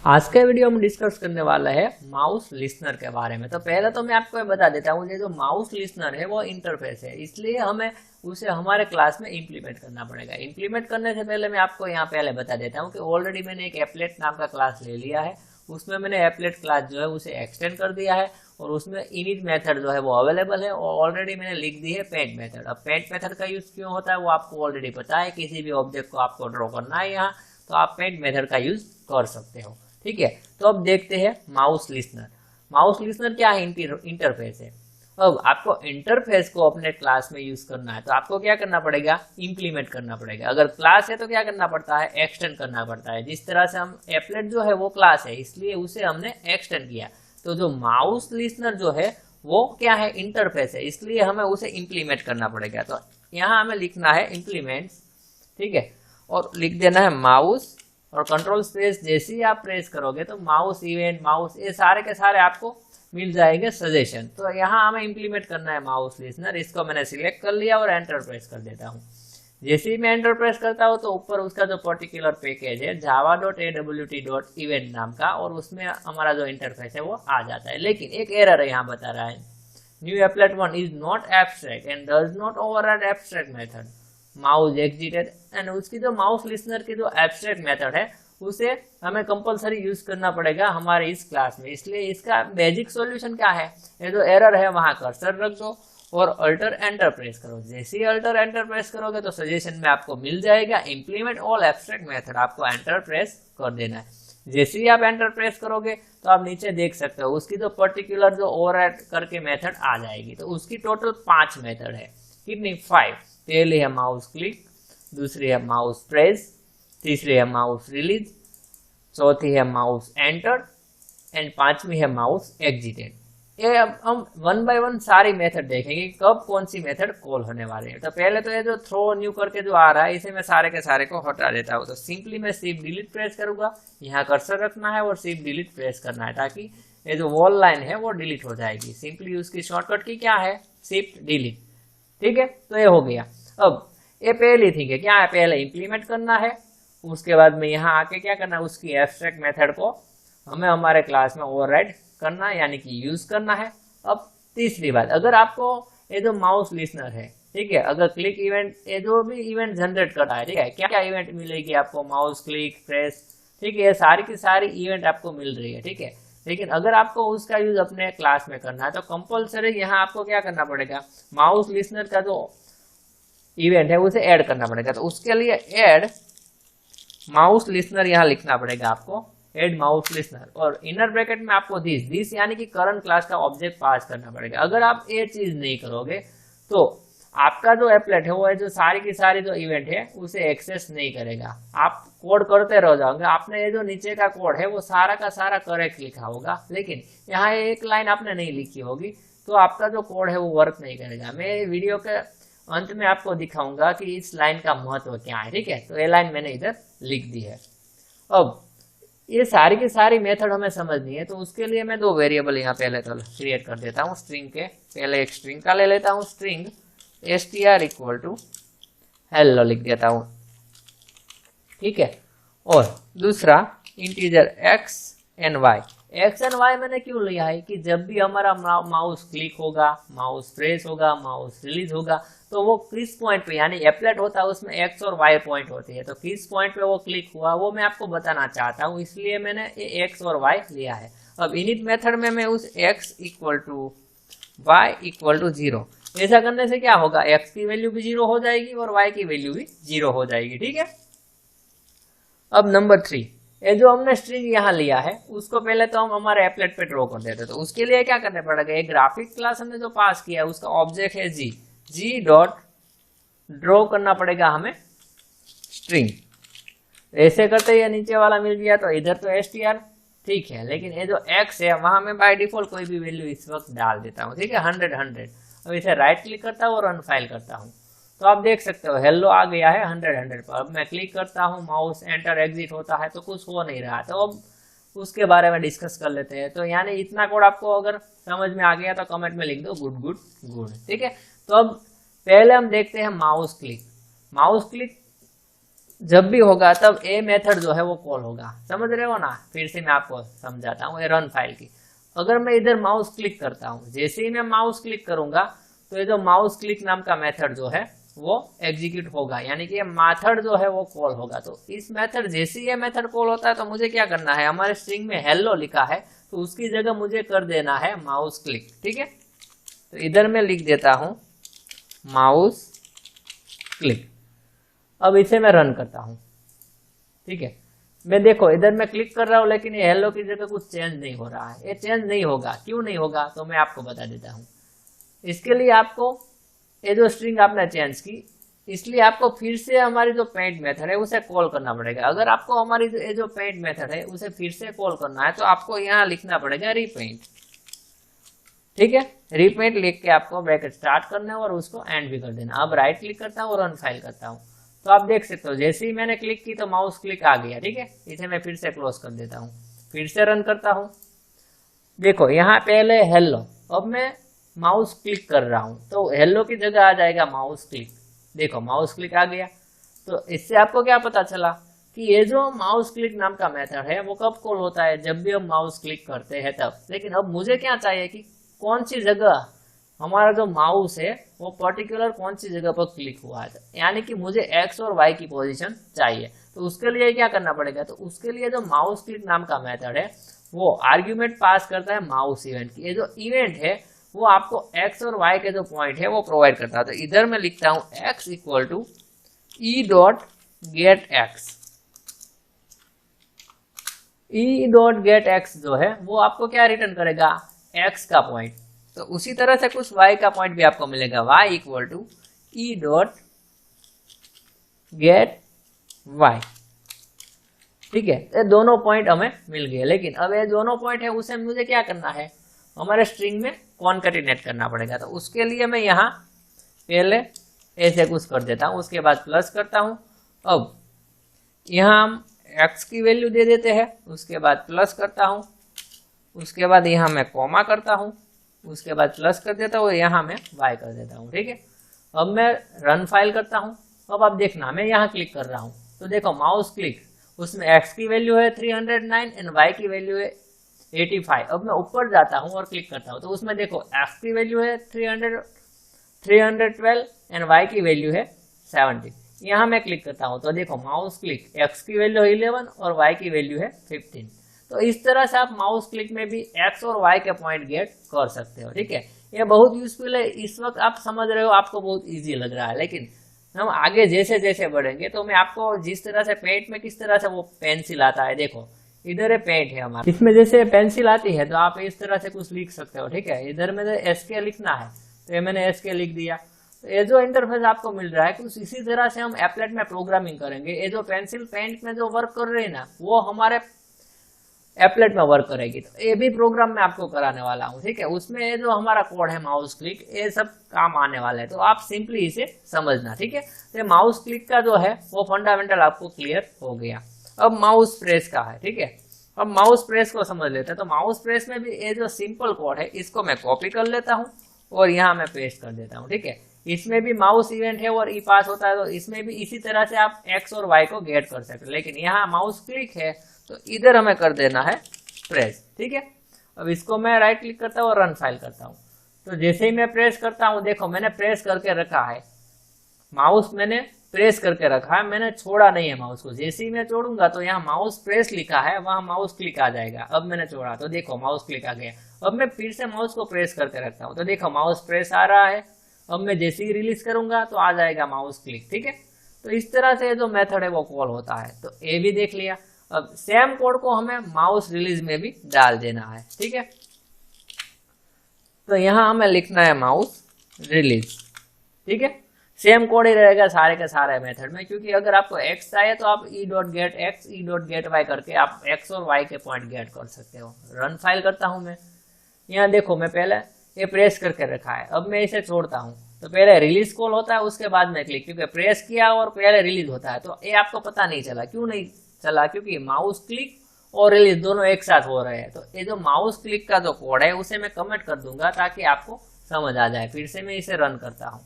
आज का वीडियो हम डिस्कस करने वाला है माउस लिसनर के बारे में। तो पहले तो मैं आपको ये बता देता हूँ, ये जो माउस लिसनर है वो इंटरफेस है, इसलिए हमें उसे हमारे क्लास में इंप्लीमेंट करना पड़ेगा। इंप्लीमेंट करने से पहले मैं आपको यहाँ पहले बता देता हूँ कि ऑलरेडी मैंने एक एप्लेट नाम का क्लास ले लिया है। उसमें मैंने एप्लेट क्लास जो है उसे एक्सटेंड कर दिया है और उसमें इनिट मेथड जो है वो अवेलेबल है और ऑलरेडी मैंने लिख दी है पेंट मेथड। अब पेंट मेथड का यूज क्यों होता है वो आपको ऑलरेडी पता है। किसी भी ऑब्जेक्ट को आपको ड्रॉ करना है यहाँ, तो आप पेंट मेथड का यूज कर सकते हो। ठीक है, तो अब देखते हैं माउस लिसनर। माउस लिसनर क्या है? इंटरफेस है। अब आपको इंटरफेस को अपने क्लास में यूज करना है तो आपको क्या करना पड़ेगा? इंप्लीमेंट करना पड़ेगा। अगर क्लास है तो क्या करना पड़ता है? एक्सटेंड करना पड़ता है। जिस तरह से हम एप्लेट जो है वो क्लास है, इसलिए उसे हमने एक्सटेंड किया। तो जो माउस लिसनर जो है वो क्या है? इंटरफेस है, इसलिए हमें उसे इंप्लीमेंट करना पड़ेगा। तो यहाँ हमें लिखना है इंप्लीमेंट, ठीक है, और लिख देना है माउस और कंट्रोल स्पेस जैसे ही आप प्रेस करोगे तो माउस इवेंट, माउस, ये सारे के सारे आपको मिल जाएंगे सजेशन। तो यहाँ हमें इंप्लीमेंट करना है माउस लिसनर। इसको मैंने सिलेक्ट कर लिया और एंटर प्रेस कर देता हूँ। जैसे ही मैं एंटर प्रेस करता हूँ तो ऊपर उसका जो पर्टिकुलर पैकेज है java.awt.event नाम का, और उसमें हमारा जो इंटरफेस है वो आ जाता है। लेकिन एक एरर है यहाँ बता रहा है, new applet 1 is not abstract and does not override abstract method mouse exerted. And उसकी जो माउस लिसनर की जो एब्स्ट्रैक्ट मेथड है उसे हमें कंपलसरी यूज करना पड़ेगा हमारे इस क्लास में। इसलिए इसका बेसिक सॉल्यूशन क्या है? ये जो एरर है वहां कर्सर रख दो और अल्टर एंटर प्रेस करो। जैसे ही अल्टर एंटर प्रेस करोगे तो सजेशन में आपको मिल जाएगा इंप्लीमेंट ऑल एब्स्ट्रैक्ट मेथड। आपको एंटर प्रेस कर देना है। जैसे ही आप एंटर प्रेस करोगे तो आप नीचे देख सकते हो उसकी जो पर्टिकुलर जो ओवरराइड करके मेथड आ जाएगी। तो उसकी टोटल 5 मेथड है। कितनी? 5। पहली है माउस क्लिक, दूसरी है माउस प्रेस, तीसरी है माउस रिलीज, चौथी है माउस एंटर एंड पांचवी है माउस एग्जिटेड। ये अब हम वन बाय वन सारी मेथड देखेंगे कब कौन सी मेथड कॉल होने वाली है। तो पहले तो ये जो थ्रो न्यू करके जो आ रहा है इसे मैं सारे के सारे को हटा देता हूँ। तो सिंपली मैं शिफ्ट डिलीट प्रेस करूंगा, यहाँ कर्सर रखना है और शिफ्ट डिलीट प्रेस करना है ताकि ये जो वॉल लाइन है वो डिलीट हो जाएगी। सिंपली उसकी शॉर्टकट की क्या है? Shift delete. ठीक है, तो ये हो गया। अब ये पहली थिंग है, क्या है? पहले इंप्लीमेंट करना है, उसके बाद में यहाँ आके क्या करना है? उसकी एब्स्ट्रैक्ट मेथड को हमें हमारे क्लास में ओवरराइड करना है, यानी कि यूज करना है। अब तीसरी बात, अगर आपको ये जो माउस लिसनर है, ठीक है, अगर क्लिक इवेंट, ये जो भी इवेंट जनरेट करता है, ठीक है, क्या क्या इवेंट मिलेगी आपको? माउस क्लिक, प्रेस, ठीक है, सारी की सारी इवेंट आपको मिल रही है। ठीक है, लेकिन अगर आपको उसका यूज अपने क्लास में करना है तो कंपलसरी यहाँ आपको क्या करना पड़ेगा? माउस लिसनर का जो इवेंट है उसे ऐड करना पड़ेगा। तो उसके लिए ऐड माउस लिसनर यहाँ लिखना पड़ेगा आपको, ऐड माउस लिसनर, और इनर ब्रैकेट में आपको दिस यानी कि करंट क्लास का ऑब्जेक्ट पास करना पड़ेगा। अगर आप ये चीज नहीं करोगे तो आपका जो एप्लेट है वो है जो सारी की सारी जो इवेंट है उसे एक्सेस नहीं करेगा। आप कोड करते रह जाओगे, आपने ये जो नीचे का कोड है वो सारा का सारा करेक्ट लिखा होगा, लेकिन यहाँ एक लाइन आपने नहीं लिखी होगी तो आपका जो कोड है वो वर्क नहीं करेगा। मैं वीडियो के अंत में आपको दिखाऊंगा कि इस लाइन का महत्व क्या है। ठीक है, तो ये लाइन मैंने इधर लिख दी है। अब ये सारी की सारी मेथड हमें समझनी है, तो उसके लिए मैं 2 वेरिएबल यहाँ पहले तो क्रिएट कर देता हूँ। स्ट्रिंग के पहले एक स्ट्रिंग का ले लेता हूँ, string str equal to hello लिख देता हूँ। ठीक है, और दूसरा integer x and y। x and y मैंने क्यों लिया है कि जब भी हमारा माउस क्लिक होगा, माउस प्रेस होगा, माउस रिलीज होगा, तो वो किस पॉइंट पे, यानी एप्लेट होता है उसमें x और y पॉइंट होती है, तो किस पॉइंट पे वो क्लिक हुआ वो मैं आपको बताना चाहता हूँ, इसलिए मैंने ये x और y लिया है। अब इनिट मेथड में मैं उस x equal to y equal to 0, ऐसा करने से क्या होगा? x की वैल्यू भी 0 हो जाएगी और y की वैल्यू भी 0 हो जाएगी। ठीक है, अब नंबर 3, ये जो हमने स्ट्रिंग यहाँ लिया है उसको पहले तो हम हमारे एप्लेट पे ड्रॉ कर देते। तो उसके लिए क्या करना पड़ेगा? एक ग्राफिक क्लास हमने जो पास किया है उसका ऑब्जेक्ट है जी डॉट ड्रॉ करना पड़ेगा हमें स्ट्रिंग। ऐसे करते ही नीचे वाला मिल गया, तो इधर तो str ठीक है, लेकिन ये जो x है वहां मैं बाय डिफॉल्ट कोई भी वैल्यू इस वक्त डाल देता हूँ। ठीक है, 100। अब इसे राइट क्लिक करता हूँ और अनफाइल करता हूँ, तो आप देख सकते हो हेलो आ गया है 100 पर। अब मैं क्लिक करता हूँ, माउस एंटर एग्जिट होता है तो कुछ हो नहीं रहा। तो अब उसके बारे में डिस्कस कर लेते हैं। तो यानी इतना कोड आपको अगर समझ में आ गया तो कमेंट में लिख दो गुड गुड गुड। ठीक है, तो अब पहले हम देखते हैं माउस क्लिक। माउस क्लिक जब भी होगा तब ए मेथड जो है वो कॉल होगा, समझ रहे हो ना। फिर से मैं आपको समझाता हूँ, ये रन फाइल की। अगर मैं इधर माउस क्लिक करता हूँ, जैसे ही मैं माउस क्लिक करूंगा तो ये जो माउस क्लिक नाम का मेथड जो है वो एग्जीक्यूट होगा, यानी कि ये मेथड जो है वो कॉल होगा। तो इस मेथड, जैसे ही ये मेथड कॉल होता है तो मुझे क्या करना है, हमारे स्ट्रिंग में हेलो लिखा है तो उसकी जगह मुझे कर देना है माउस क्लिक, ठीक है। तो इधर मैं लिख देता हूँ माउस क्लिक। अब इसे मैं रन करता हूँ, ठीक है। मैं देखो इधर मैं क्लिक कर रहा हूँ लेकिन ये हेलो की जगह कुछ चेंज नहीं हो रहा है। ये चेंज नहीं होगा, क्यों नहीं होगा तो मैं आपको बता देता हूँ। इसके लिए आपको ये जो स्ट्रिंग आपने चेंज की, इसलिए आपको फिर से हमारी जो पेंट मेथड है उसे कॉल करना पड़ेगा। अगर आपको हमारी ये जो पेंट मेथड है उसे फिर से कॉल करना है तो आपको यहाँ लिखना पड़ेगा रीपेंट, ठीक है। रीपेंट लिख के आपको ब्रैकेट स्टार्ट करना है और उसको एंड भी कर देना। अब राइट क्लिक करता हूँ और रन फाइल करता हूँ तो आप देख सकते हो जैसे ही मैंने क्लिक की तो माउस क्लिक आ गया, ठीक है। इसे मैं फिर से क्लोज कर देता हूँ, फिर से रन करता हूँ। देखो यहाँ पहले हेलो, अब मैं माउस क्लिक कर रहा हूँ तो हेलो की जगह आ जाएगा माउस क्लिक। देखो माउस क्लिक आ गया। तो इससे आपको क्या पता चला कि ये जो माउस क्लिक नाम का मेथड है वो कब कॉल होता है, जब भी हम माउस क्लिक करते हैं तब। लेकिन अब मुझे क्या चाहिए कि कौन सी जगह हमारा जो माउस है वो पर्टिकुलर कौन सी जगह पर क्लिक हुआ है, यानी कि मुझे एक्स और वाई की पोजीशन चाहिए। तो उसके लिए क्या करना पड़ेगा, तो उसके लिए जो माउस क्लिक नाम का मेथड है वो आर्ग्यूमेंट पास करता है माउस इवेंट की। ये जो इवेंट है वो आपको एक्स और वाई के जो पॉइंट है वो प्रोवाइड करता है। तो इधर मैं लिखता हूँ x equal to e dot get x. E dot get x जो है वो आपको क्या रिटर्न करेगा, एक्स का पॉइंट। तो उसी तरह से कुछ y का पॉइंट भी आपको मिलेगा, y equal to e dot get y, ठीक है। ये दोनों पॉइंट हमें मिल गए। लेकिन अब ये दोनों पॉइंट है उसे मुझे क्या करना है, हमारे स्ट्रिंग में कॉन्कैटिनेट करना पड़ेगा। तो उसके लिए मैं यहाँ पहले ऐसे कुछ कर देता हूँ, उसके बाद प्लस करता हूँ। अब यहाँ हम x की वैल्यू दे देते हैं, उसके बाद प्लस करता हूँ, उसके बाद यहाँ मैं कॉमा करता हूँ, उसके बाद प्लस कर देता हूँ, यहाँ मैं y कर देता हूँ, ठीक है। अब मैं रन फाइल करता हूँ। अब आप देखना मैं यहाँ क्लिक कर रहा हूँ तो देखो माउस क्लिक, उसमें x की वैल्यू है 309 एंड y की वैल्यू है 85। अब मैं ऊपर जाता हूँ और क्लिक करता हूँ तो उसमें देखो x की वैल्यू है 312 एंड y की वैल्यू है 70। यहाँ मैं क्लिक करता हूँ तो देखो माउस क्लिक, x की वैल्यू 11 और y की वैल्यू है 15। तो इस तरह से आप माउस क्लिक में भी x और y के पॉइंट गेट कर सकते हो, ठीक है। ये बहुत यूजफुल है। इस वक्त आप समझ रहे हो, आपको बहुत इजी लग रहा है, लेकिन हम आगे जैसे जैसे बढ़ेंगे तो मैं आपको जिस तरह से पेंट में किस तरह से वो पेंसिल आता है, देखो इधर है पेंट है हमारा, इसमें जैसे पेंसिल आती है तो आप इस तरह से कुछ लिख सकते हो, ठीक है। इधर में SK लिखना है तो ये मैंने SK लिख दिया। तो ये जो इंटरफेस आपको मिल रहा है कुछ इसी तरह से हम एप्लेट में प्रोग्रामिंग करेंगे। ये जो पेंसिल पेंट में जो वर्क कर रहे हैं ना वो हमारे एप्लेट में वर्क करेगी। तो ये भी प्रोग्राम मैं आपको कराने वाला हूँ, ठीक है। उसमें ये जो हमारा कोड है माउस क्लिक, ये सब काम आने वाला है, तो आप सिंपली इसे समझना, ठीक है। तो माउस क्लिक का जो है वो फंडामेंटल आपको क्लियर हो गया। अब माउस प्रेस का है, ठीक है। अब माउस प्रेस को समझ लेते हैं। तो माउस प्रेस में भी ये जो सिंपल कोड है इसको मैं कॉपी कर लेता हूँ और यहाँ मैं पेस्ट कर देता हूँ, ठीक है। इसमें भी माउस इवेंट है और ई पास होता है, तो इसमें भी इसी तरह से आप एक्स और वाई को गेट कर सकते हो। लेकिन यहाँ माउस क्लिक है तो इधर हमें कर देना है प्रेस, ठीक है। अब इसको मैं राइट क्लिक करता हूँ और रन फाइल करता हूँ। तो जैसे ही मैं प्रेस करता हूँ देखो मैंने प्रेस करके रखा है, माउस मैंने प्रेस करके रखा है, मैंने छोड़ा नहीं है माउस को। जैसे ही मैं छोड़ूंगा तो यहाँ माउस प्रेस लिखा है, वहां माउस क्लिक आ जाएगा। अब मैंने छोड़ा तो देखो माउस क्लिक आ गया। अब मैं फिर से माउस को प्रेस करके रखता हूँ तो देखो माउस प्रेस आ रहा है। अब मैं जैसे ही रिलीज करूंगा तो आ जाएगा माउस क्लिक, ठीक है। तो इस तरह से जो मेथड है वो कॉल होता है। तो ये भी देख लिया। अब सेम कोड को हमें माउस रिलीज में भी डाल देना है, ठीक है। तो यहाँ हमें लिखना है माउस रिलीज, ठीक है। सेम कोड ही रहेगा सारे के सारे मेथड में, क्योंकि अगर आपको x चाहिए तो आप e dot get x e dot get y करके आप x और y के पॉइंट गेट कर सकते हो। रन फाइल करता हूं मैं। यहाँ देखो मैं पहले ये प्रेस करके रखा है, अब मैं इसे छोड़ता हूँ तो पहले रिलीज कॉल होता है, उसके बाद में क्लिक, क्योंकि प्रेस किया और पहले रिलीज होता है। तो ये आपको पता नहीं चला, क्यों नहीं चला, क्योंकि माउस क्लिक और रिलीज दोनों एक साथ हो रहे हैं। तो ये जो माउस क्लिक का जो कोड है उसे मैं कमेंट कर दूंगा ताकि आपको समझ आ जाए। फिर से मैं इसे रन करता हूँ।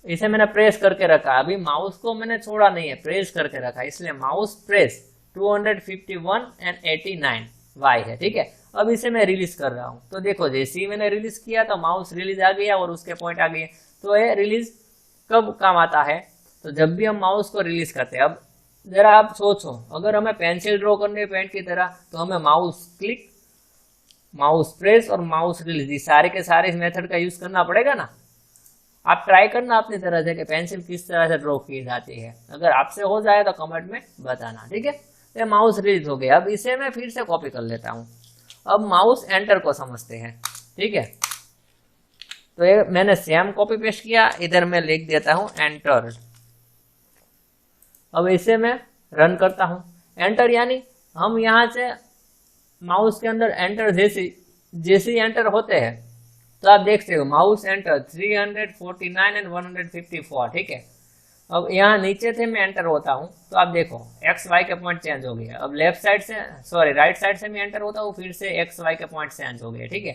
इसे मैंने प्रेस करके रखा, अभी माउस को मैंने छोड़ा नहीं है, प्रेस करके रखा, इसलिए माउस प्रेस 251 एंड 89 वाई है, ठीक है। अब इसे मैं रिलीज कर रहा हूँ, तो देखो जैसे ही मैंने रिलीज किया तो माउस रिलीज आ गया और उसके पॉइंट आ गए। तो ये रिलीज कब काम आता है, तो जब भी हम माउस को रिलीज करते हैं। अब जरा आप सोचो, अगर हमें पेंसिल ड्रॉ करनी है पेंट की तरह, तो हमें माउस क्लिक, माउस प्रेस और माउस रिलीज, सारे के सारे इस मेथड का यूज करना पड़ेगा ना। आप ट्राई करना अपनी तरह से कि पेंसिल किस तरह से ड्रॉ की जाती है, अगर आपसे हो जाए तो कमेंट में बताना, ठीक है। ये माउस रिलीज हो गया। अब इसे मैं फिर से कॉपी कर लेता हूँ। अब माउस एंटर को समझते हैं, ठीक है। तो ये मैंने सेम कॉपी पेस्ट किया, इधर मैं लिख देता हूँ एंटर। अब इसे मैं रन करता हूँ। एंटर यानी हम यहाँ से माउस के अंदर एंटर जैसे एंटर होते हैं, तो आप देख सकते हो माउस एंटर 349 एंड 154, ठीक है। अब यहाँ नीचे से मैं एंटर होता हूँ, तो आप देखो एक्स वाई के पॉइंट चेंज हो गया। अब लेफ्ट साइड से, सॉरी राइट साइड से मैं एंटर होता हूँ, फिर से एक्स वाई के पॉइंट चेंज हो गए, ठीक है।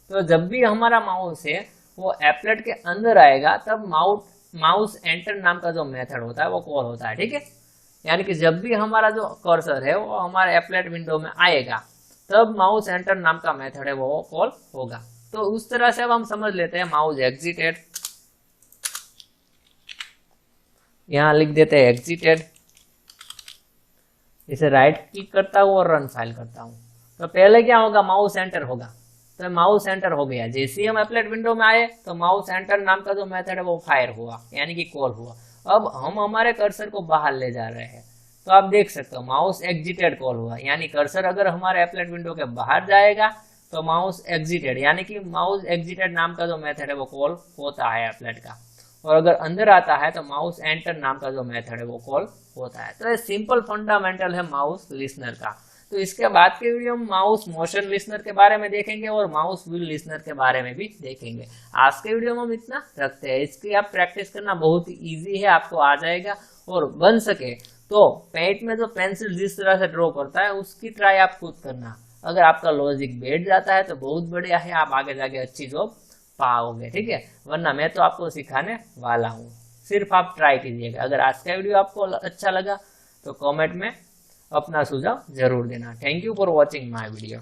तो जब भी हमारा माउस है वो एप्लेट के अंदर आएगा, तब माउस एंटर नाम का जो मेथड होता है वो कॉल होता है, ठीक है। यानी कि जब भी हमारा जो कर्सर है वो हमारे एप्लेट विंडो में आएगा, तब माउस एंटर नाम का मेथड है वो कॉल होगा। तो उस तरह से अब हम समझ लेते हैं माउस एग्जिटेड, यहां लिख देते हैं एग्जिटेड। इसे राइट क्लिक करता हूं और रन फाइल करता हूं। तो पहले क्या होगा, माउस एंटर होगा, तो माउस एंटर हो गया। जैसे ही हम एप्लेट विंडो में आए तो माउस एंटर नाम का जो मेथड है वो फायर हुआ, यानी कि कॉल हुआ। अब हम हमारे कर्सर को बाहर ले जा रहे हैं, तो आप देख सकते हो माउस एग्जिटेड कॉल हुआ, यानी कर्सर अगर हमारे एप्लेट विंडो के बाहर जाएगा तो माउस एग्जिटेड, यानी कि माउस एग्जिटेड नाम का जो मेथड है वो कॉल होता है एप्लेट का। और अगर अंदर आता है तो माउस एंटर नाम का जो मेथड है वो कॉल होता है। तो ये सिंपल फंडामेंटल है माउस लिसनर का। तो इसके बाद के वीडियो में माउस मोशन लिसनर के बारे में देखेंगे और माउस व्हील लिसनर के बारे में भी देखेंगे। आज के वीडियो में हम इतना रखते हैं। इसकी आप प्रैक्टिस करना बहुत ही ईजी है, आपको आ जाएगा। और बन सके तो पेंट में जो पेंसिल जिस तरह से ड्रॉ करता है उसकी ट्राई आप खुद करना। अगर आपका लॉजिक बैठ जाता है तो बहुत बढ़िया है, आप आगे जाके अच्छी जॉब पाओगे, ठीक है। वरना मैं तो आपको सिखाने वाला हूँ, सिर्फ आप ट्राई कीजिएगा। अगर आज का वीडियो आपको अच्छा लगा तो कमेंट में अपना सुझाव जरूर देना। Thank you for watching my video.